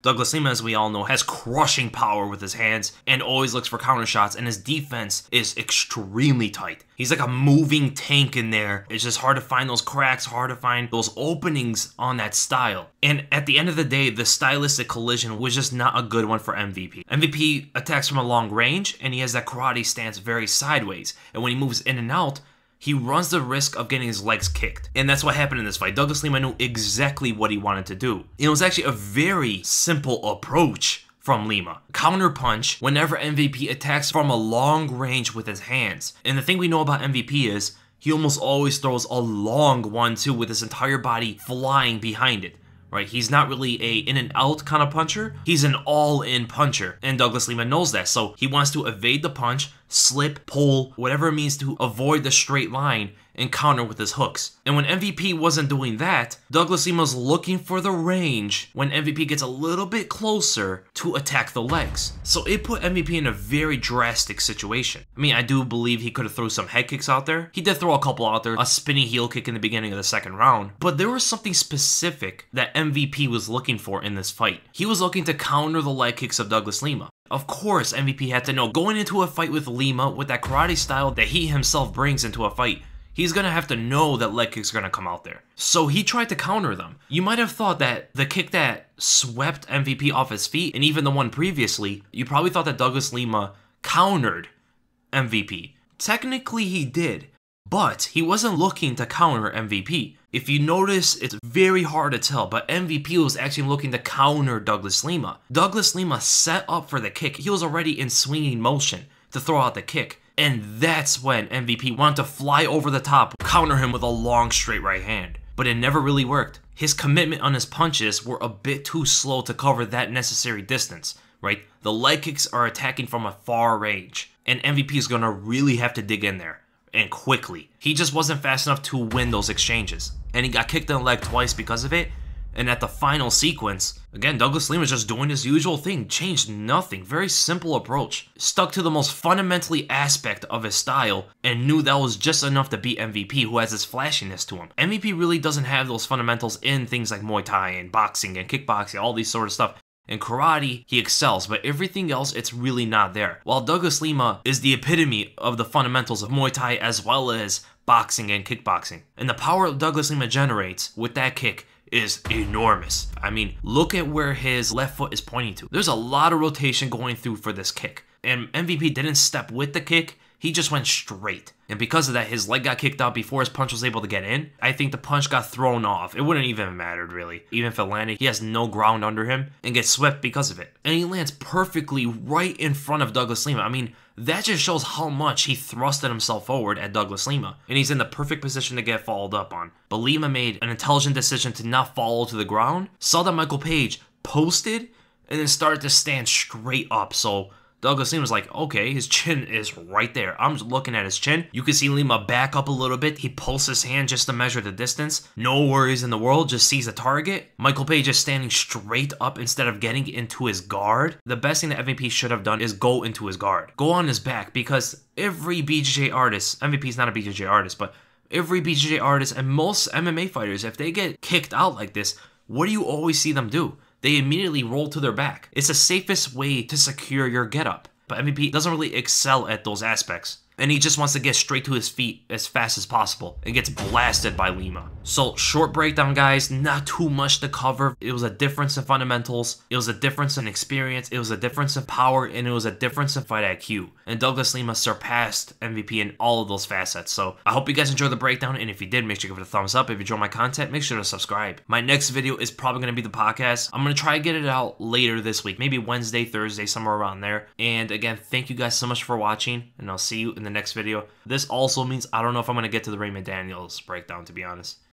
Douglas Lima, as we all know, has crushing power with his hands and always looks for counter shots, and his defense is extremely tight. He's like a moving tank in there. It's just hard to find those cracks, hard to find those openings on that style. And at the end of the day, the stylistic collision was just not a good one for MVP. MVP attacks from a long range, and he has that karate stance very sideways. And when he moves in and out, he runs the risk of getting his legs kicked. And that's what happened in this fight. Douglas Lima knew exactly what he wanted to do. It was actually a very simple approach from Lima. Counter punch whenever MVP attacks from a long range with his hands. And the thing we know about MVP is he almost always throws a long 1-2 with his entire body flying behind it. Right, he's not really a in and out kind of puncher. He's an all-in puncher, and Douglas Lima knows that. So he wants to evade the punch, slip, pull, whatever it means to avoid the straight line and counter with his hooks. And when MVP wasn't doing that, Douglas Lima's looking for the range when MVP gets a little bit closer to attack the legs. So it put MVP in a very drastic situation. I mean, I do believe he could have thrown some head kicks out there. He did throw a couple out there, a spinning heel kick in the beginning of the second round, but there was something specific that MVP was looking for in this fight. He was looking to counter the leg kicks of Douglas Lima. Of course, MVP had to know going into a fight with Lima with that karate style that he himself brings into a fight, he's going to have to know that leg kicks are going to come out there. So he tried to counter them. You might have thought that the kick that swept MVP off his feet, and even the one previously, you probably thought that Douglas Lima countered MVP. Technically he did, but he wasn't looking to counter MVP. If you notice, it's very hard to tell, but MVP was actually looking to counter Douglas Lima. Douglas Lima set up for the kick. He was already in swinging motion to throw out the kick. And that's when MVP wanted to fly over the top, counter him with a long straight right hand. But it never really worked. His commitment on his punches were a bit too slow to cover that necessary distance, right? The leg kicks are attacking from a far range, and MVP is going to really have to dig in there, and quickly. He just wasn't fast enough to win those exchanges, and he got kicked in the leg twice because of it. And at the final sequence, again, Douglas Lima was just doing his usual thing, changed nothing, very simple approach, stuck to the most fundamentally aspect of his style, and knew that was just enough to beat MVP, who has this flashiness to him. MVP really doesn't have those fundamentals in things like Muay Thai and boxing and kickboxing, all these sort of stuff. In karate, he excels, but everything else, it's really not there. While Douglas Lima is the epitome of the fundamentals of Muay Thai as well as boxing and kickboxing. And the power Douglas Lima generates with that kick is enormous. I mean, look at where his left foot is pointing to. There's a lot of rotation going through for this kick. And MVP didn't step with the kick, he just went straight. And because of that, his leg got kicked out before his punch was able to get in. I think the punch got thrown off. It wouldn't even have mattered, really. Even if it landed, he has no ground under him and gets swept because of it. And he lands perfectly right in front of Douglas Lima. I mean, that just shows how much he thrusted himself forward at Douglas Lima. And he's in the perfect position to get followed up on. But Lima made an intelligent decision to not fall to the ground, saw that Michael Page posted, and then started to stand straight up. So Douglas Lima was like, okay, his chin is right there. I'm just looking at his chin. You can see Lima back up a little bit. He pulls his hand just to measure the distance. No worries in the world, just sees a target. Michael Page is standing straight up instead of getting into his guard. The best thing that MVP should have done is go into his guard. Go on his back, because every BJJ artist, MVP's not a BJJ artist, but every BJJ artist and most MMA fighters, if they get kicked out like this, what do you always see them do? They immediately roll to their back. It's the safest way to secure your getup. But MVP doesn't really excel at those aspects. And he just wants to get straight to his feet as fast as possible and gets blasted by Lima. So short breakdown, guys, not too much to cover. It was a difference in fundamentals. It was a difference in experience. It was a difference in power, and it was a difference in fight IQ. And Douglas Lima surpassed MVP in all of those facets. So I hope you guys enjoyed the breakdown, and if you did, make sure you give it a thumbs up. If you enjoyed my content, make sure to subscribe. My next video is probably going to be the podcast. I'm going to try to get it out later this week, maybe Wednesday, Thursday, somewhere around there. And again, thank you guys so much for watching, and I'll see you in the next video. This also means I don't know if I'm going to get to the Raymond Daniels breakdown, to be honest.